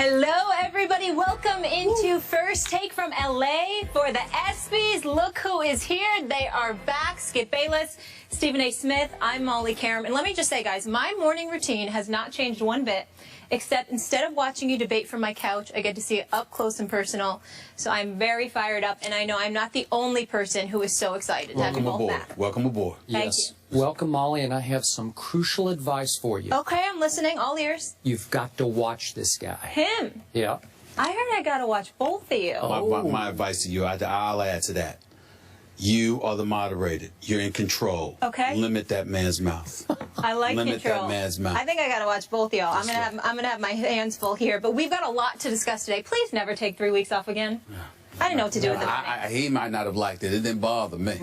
Hello, everybody. Welcome into First Take from LA for the ESPYs. Look who is here. They are back. Skip Bayless, Stephen A. Smith. I'm Molly Karam. And let me just say, guys, my morning routine has not changed one bit, except instead of watching you debate from my couch, I get to see it up close and personal. So I'm very fired up, and I know I'm not the only person who is so excited to have you both back. Welcome aboard. Thank you. Welcome, Molly, and I have some crucial advice for you. Okay, I'm listening. All ears. You've got to watch this guy. Him? Yeah. I heard I got to watch both of you. My advice to you, I'll add to that. You are the moderator. You're in control. Okay. Limit that man's mouth. I like Limit control. that man's mouth. I think I got to watch both of y'all. I'm gonna have my hands full here, but we've got a lot to discuss today. Please never take 3 weeks off again. I didn't know what to do with the morning. He might not have liked it. It didn't bother me.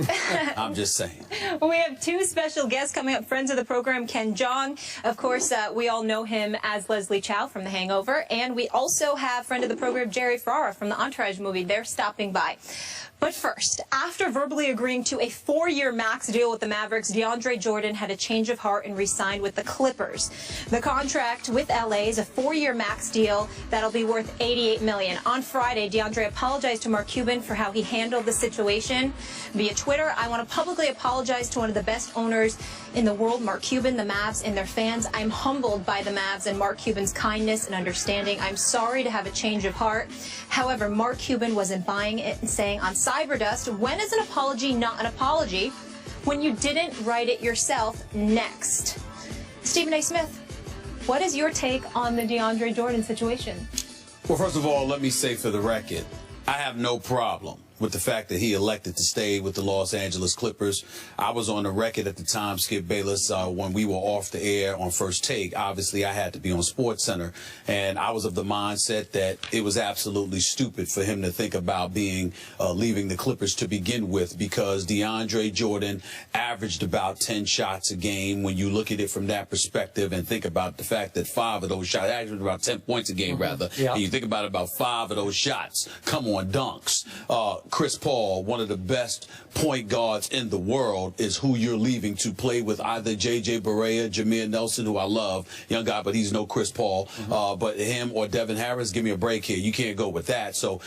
I'm just saying. We have two special guests coming up, friends of the program, Ken Jeong. Of course, we all know him as Leslie Chow from The Hangover. And we also have friend of the program, Jerry Ferrara from the Entourage movie. They're stopping by. But first, after verbally agreeing to a 4-year max deal with the Mavericks, Deandre Jordan had a change of heart and re-signed with the Clippers. The contract with LA is a 4-year max deal that'll be worth $88 million. On Friday, Deandre apologized to Mark Cuban for how he handled the situation. Via Twitter, I want to publicly apologize to one of the best owners in the world, Mark Cuban, the Mavs, and their fans. I'm humbled by the Mavs and Mark Cuban's kindness and understanding. I'm sorry to have a change of heart. However, Mark Cuban wasn't buying it and saying on Cyberdust, when is an apology not an apology when you didn't write it yourself? Next. Stephen A. Smith, what is your take on the DeAndre Jordan situation? Well, first of all, let me say for the record, I have no problem with the fact that he elected to stay with the Los Angeles Clippers. I was on the record at the time, Skip Bayless, when we were off the air on First Take. Obviously, I had to be on SportsCenter, and I was of the mindset that it was absolutely stupid for him to think about leaving the Clippers to begin with, because DeAndre Jordan averaged about 10 shots a game. When you look at it from that perspective and think about the fact that 5 of those shots, averaged about 10 points a game, rather, and you think about it, about 5 of those shots come on dunks. Chris Paul, one of the best point guards in the world, is who you're leaving to play with either J.J. Barea, Jameer Nelson, who I love, young guy, but he's no Chris Paul, but him or Devin Harris. Give me a break here. You can't go with that. So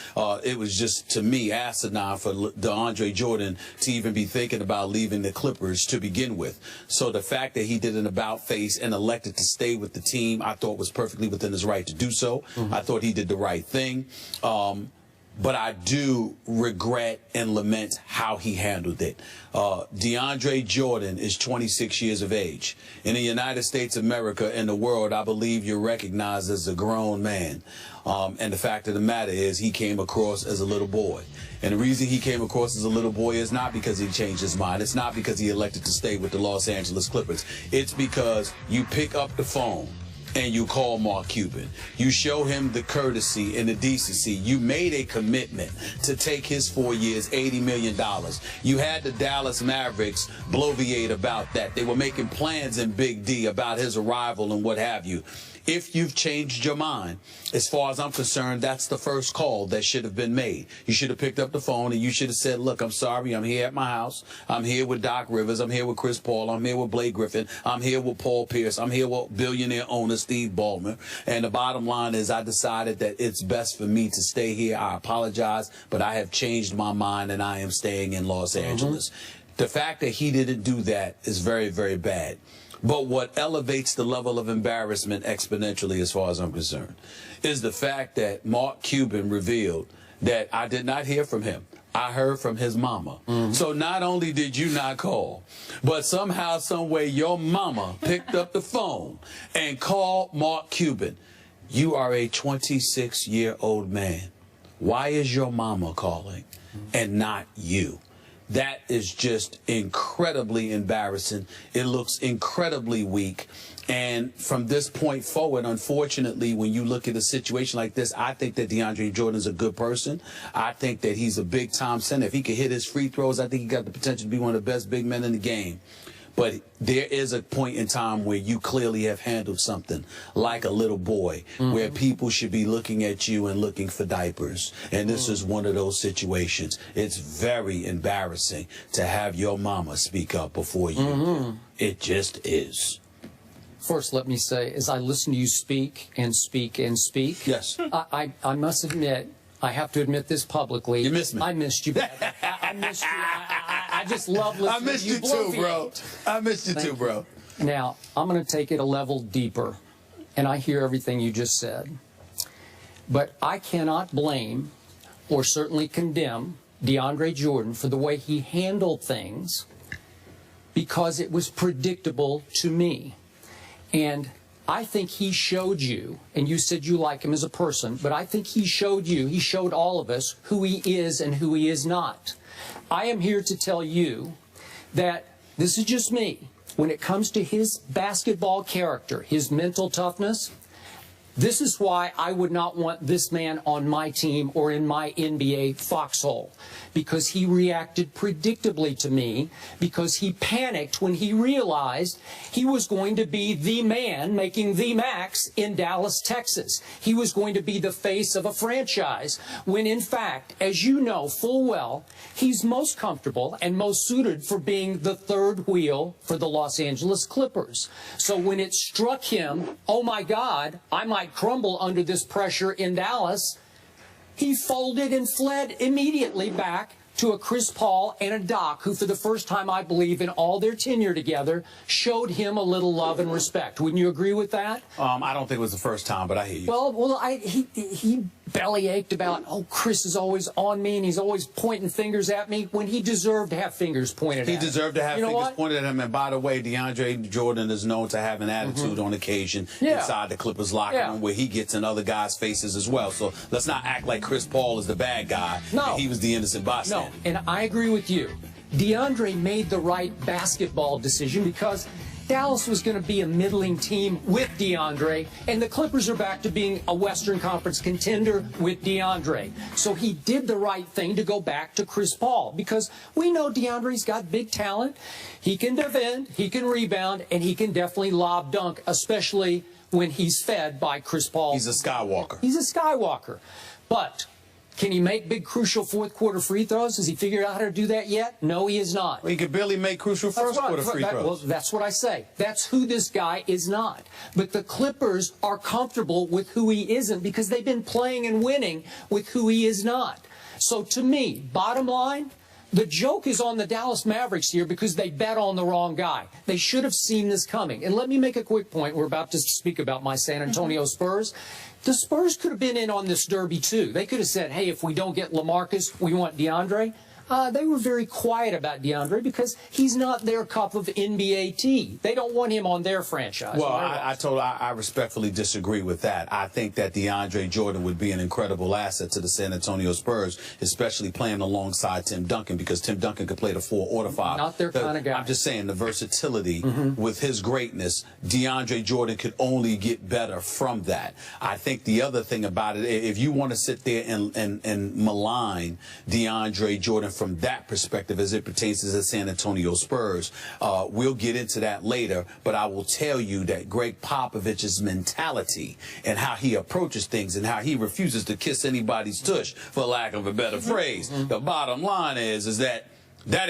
it was just, to me, asinine for DeAndre Jordan to even be thinking about leaving the Clippers to begin with. So the fact that he did an about-face and elected to stay with the team, I thought was perfectly within his right to do so. I thought he did the right thing. But I do regret and lament how he handled it. DeAndre Jordan is 26 years of age. In the United States of America and the world, I believe you're recognized as a grown man. And the fact of the matter is he came across as a little boy. And the reason he came across as a little boy is not because he changed his mind. It's not because he elected to stay with the Los Angeles Clippers. It's because you pick up the phone and you call Mark Cuban. You show him the courtesy and the decency. You made a commitment to take his 4 years, $80 million. You had the Dallas Mavericks bloviate about that. They were making plans in Big D about his arrival and what have you. If you've changed your mind, as far as I'm concerned, that's the first call that should have been made. You should have picked up the phone and you should have said, look, I'm sorry, I'm here at my house. I'm here with Doc Rivers. I'm here with Chris Paul. I'm here with Blake Griffin. I'm here with Paul Pierce. I'm here with billionaire owner Steve Ballmer. And the bottom line is I decided that it's best for me to stay here. I apologize, but I have changed my mind and I am staying in Los Angeles. The fact that he didn't do that is very, very bad. But what elevates the level of embarrassment exponentially, as far as I'm concerned, is the fact that Mark Cuban revealed that I did not hear from him. I heard from his mama. So not only did you not call, but somehow, some way, your mama picked up the phone and called Mark Cuban. You are a 26-year-old man. Why is your mama calling and not you? That is just incredibly embarrassing. It looks incredibly weak. And from this point forward, unfortunately, when you look at a situation like this, I think that DeAndre Jordan is a good person. I think that he's a big-time center. If he could hit his free throws, I think he got the potential to be one of the best big men in the game. But there is a point in time where you clearly have handled something like a little boy, where people should be looking at you and looking for diapers. And this is one of those situations. It's very embarrassing to have your mama speak up before you. It just is. First, let me say, as I listen to you speak and speak and speak, Yes. I must admit, I have to admit this publicly. You missed me. I missed you. I missed you. I just love listening I missed to you you too, bro. bloviate. I missed you Thank too, bro. Now, I'm going to take it a level deeper, and I hear everything you just said. But I cannot blame or certainly condemn Deandre Jordan for the way he handled things because it was predictable to me. And I think he showed you, and you said you like him as a person, but I think he showed you, he showed all of us who he is and who he is not. I am here to tell you that this is just me. When it comes to his basketball character, his mental toughness, this is why I would not want this man on my team or in my NBA foxhole. Because he reacted predictably to me, because he panicked when he realized he was going to be the man making the max in Dallas, Texas. He was going to be the face of a franchise, when in fact, as you know full well, he's most comfortable and most suited for being the third wheel for the Los Angeles Clippers. So when it struck him, oh my God, I might crumble under this pressure in Dallas, he folded and fled immediately back to a Chris Paul and a Doc, who for the first time, I believe, in all their tenure together, showed him a little love and respect. Wouldn't you agree with that? I don't think it was the first time, but I hear you. Well, he bellyached about, oh, Chris is always on me and he's always pointing fingers at me, when he deserved to have fingers pointed at him. He deserved to have fingers pointed at him. And by the way, Deandre Jordan is known to have an attitude on occasion inside the Clippers locker room, where he gets in other guys' faces as well. So let's not act like Chris Paul is the bad guy. No. And he was the innocent bystander. No, and I agree with you. Deandre made the right basketball decision because Dallas was going to be a middling team with Deandre, and the Clippers are back to being a Western Conference contender with Deandre. So he did the right thing to go back to Chris Paul, because we know Deandre's got big talent. He can defend, he can rebound, and he can definitely lob dunk, especially when he's fed by Chris Paul. He's a Skywalker. He's a Skywalker. But can he make big, crucial fourth-quarter free throws? Has he figured out how to do that yet? No, he has not. Well, he could barely make crucial first-quarter free throws. Well, that's what I say. That's who this guy is not. But the Clippers are comfortable with who he isn't because they've been playing and winning with who he is not. So to me, bottom line, the joke is on the Dallas Mavericks here because they bet on the wrong guy. They should have seen this coming. And let me make a quick point. We're about to speak about my San Antonio Spurs. The Spurs could have been in on this derby, too. They could have said, hey, if we don't get LaMarcus, we want Deandre. They were very quiet about Deandre because he's not their cup of NBA tea. They don't want him on their franchise. Well, I respectfully disagree with that. I think that Deandre Jordan would be an incredible asset to the San Antonio Spurs, especially playing alongside Tim Duncan, because Tim Duncan could play the 4 or the 5. Not their kind of guy. I'm just saying the versatility with his greatness, Deandre Jordan could only get better from that. I think the other thing about it, if you want to sit there and malign Deandre Jordan from that perspective as it pertains to the San Antonio Spurs, we'll get into that later, but I will tell you that Greg Popovich's mentality and how he approaches things and how he refuses to kiss anybody's tush, for lack of a better phrase. The bottom line is that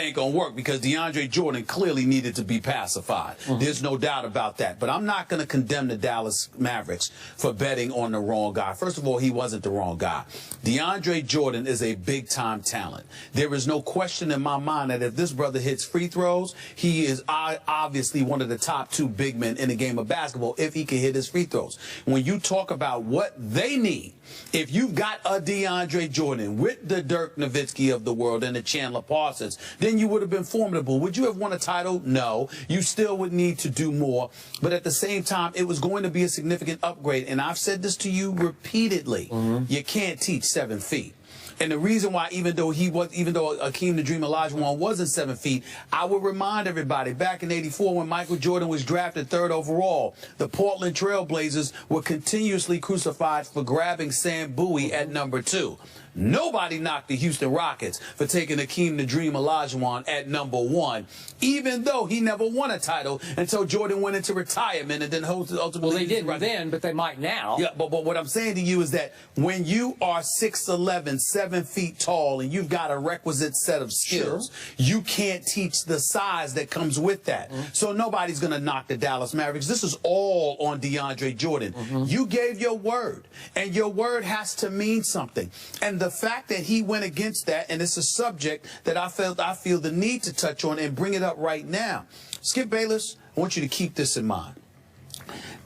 ain't going to work, because Deandre Jordan clearly needed to be pacified. There's no doubt about that. But I'm not going to condemn the Dallas Mavericks for betting on the wrong guy. First of all, he wasn't the wrong guy. Deandre Jordan is a big-time talent. There is no question in my mind that if this brother hits free throws, he is obviously one of the top 2 big men in the game of basketball if he can hit his free throws. When you talk about what they need, if you've got a Deandre Jordan with the Dirk Nowitzki of the world and the Chandler Parsons, then you would have been formidable. Would you have won a title? No. You still would need to do more. But at the same time, it was going to be a significant upgrade. And I've said this to you repeatedly. You can't teach 7 feet. And the reason why, even though Akeem the Dream Olajuwon wasn't 7 feet, I would remind everybody, back in '84 when Michael Jordan was drafted 3rd overall, the Portland Trail Blazers were continuously crucified for grabbing Sam Bowie at number 2. Nobody knocked the Houston Rockets for taking Akeem the Dream Olajuwon at #1, even though he never won a title until Jordan went into retirement and then ultimately. Well, they didn't then, but they might now. Yeah, but what I'm saying to you is that when you are 6'11", 7 feet tall, and you've got a requisite set of skills, you can't teach the size that comes with that. So nobody's going to knock the Dallas Mavericks. This is all on Deandre Jordan. You gave your word, and your word has to mean something. And the fact that he went against that, and it's a subject that I feel the need to touch on and bring it up right now. Skip Bayless, I want you to keep this in mind.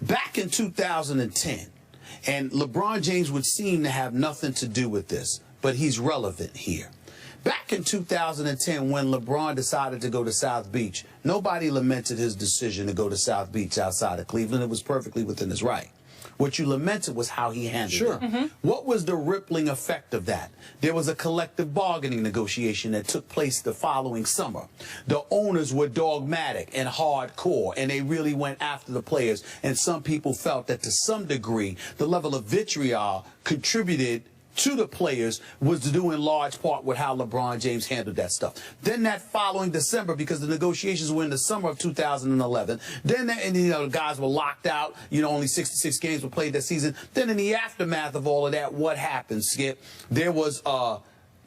Back in 2010, and LeBron James would seem to have nothing to do with this, but he's relevant here. Back in 2010, when LeBron decided to go to South Beach, nobody lamented his decision to go to South Beach outside of Cleveland. It was perfectly within his right. What you lamented was how he handled it. What was the rippling effect of that? There was a collective bargaining negotiation that took place the following summer. The owners were dogmatic and hardcore, and they really went after the players. And some people felt that to some degree, the level of vitriol contributed to the players was due in large part with how LeBron James handled that stuff. Then that following December, because the negotiations were in the summer of 2011, then the guys were locked out, only 66 games were played that season. Then in the aftermath of all of that, what happened, Skip? There was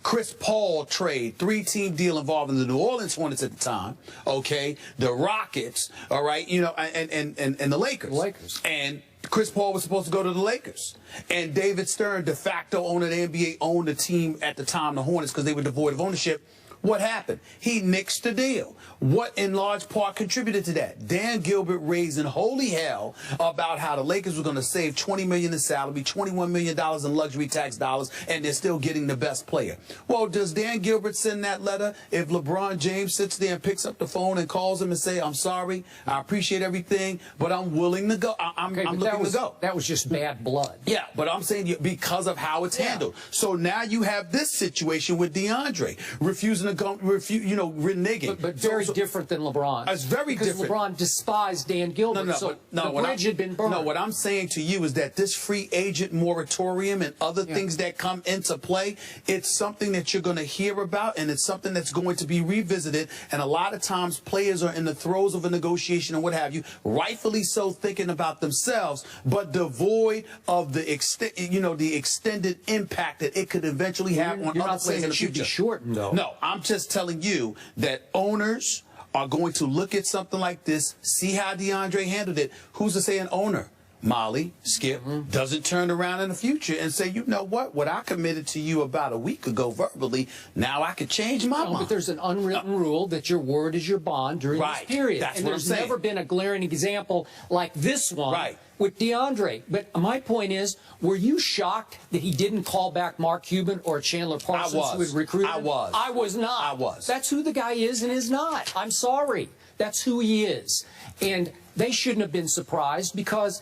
Chris Paul trade, 3-team deal involving the New Orleans Hornets at the time, okay, the Rockets, all right, and the Lakers. And Chris Paul was supposed to go to the Lakers. And David Stern, de facto owner of the NBA, owned the team at the time, the Hornets, because they were devoid of ownership. What happened? He nixed the deal. What in large part contributed to that? Dan Gilbert raising holy hell about how the Lakers were going to save $20 million in salary, $21 million in luxury tax dollars, and they're still getting the best player. Well, does Dan Gilbert send that letter if LeBron James sits there and picks up the phone and calls him and say, I'm sorry, I appreciate everything, but I'm willing to go. I'm looking to go. That was just bad blood. Yeah, but I'm saying because of how it's handled. So now you have this situation with Deandre refusing to go, reneging. But very different than LeBron. It's very different. Because LeBron despised Dan Gilbert, the bridge had been burned. No, what I'm saying to you is that this free agent moratorium and other things that come into play, it's something that you're going to hear about, and it's something that's going to be revisited. And a lot of times players are in the throes of a negotiation and what have you, rightfully so, thinking about themselves, but devoid of the extended impact that it could eventually have on other players in the future. Be shortened, though. No, I'm just telling you that owners are going to look at something like this, see how DeAndre handled it. Who's to say an owner, Molly, Skip, doesn't turn around in the future and say, you know what I committed to you about a week ago verbally, now I could change my mind. But there's an unwritten rule that your word is your bond during this period. That's and what I'm saying. There's never been a glaring example like this one with DeAndre. But my point is, were you shocked that he didn't call back Mark Cuban or Chandler Parsons who had recruited him? I was not. I was. That's who the guy is and is not. I'm sorry. That's who he is. And they shouldn't have been surprised because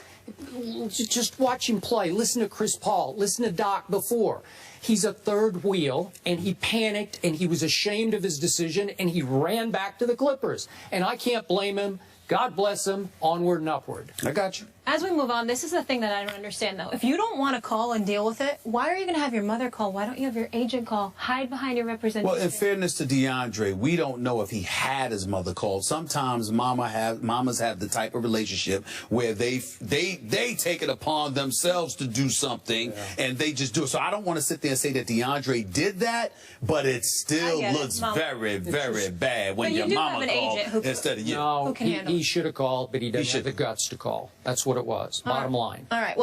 just watch him play. Listen to Chris Paul. Listen to Doc before. He's a third wheel, and he panicked, and he was ashamed of his decision, and he ran back to the Clippers. And I can't blame him. God bless him. Onward and upward. I got you. As we move on, this is the thing that I don't understand, though. If you don't want to call and deal with it, why are you going to have your mother call? Why don't you have your agent call? Hide behind your representation. Well, in fairness to DeAndre, we don't know if he had his mother called. Sometimes mamas have the type of relationship where they take it upon themselves to do something, and they just do it. So I don't want to sit there and say that DeAndre did that, but it still looks very, very bad when your mama called instead of you. No, he should have called, but he doesn't have the guts to call. That's what it was. Bottom line. All right.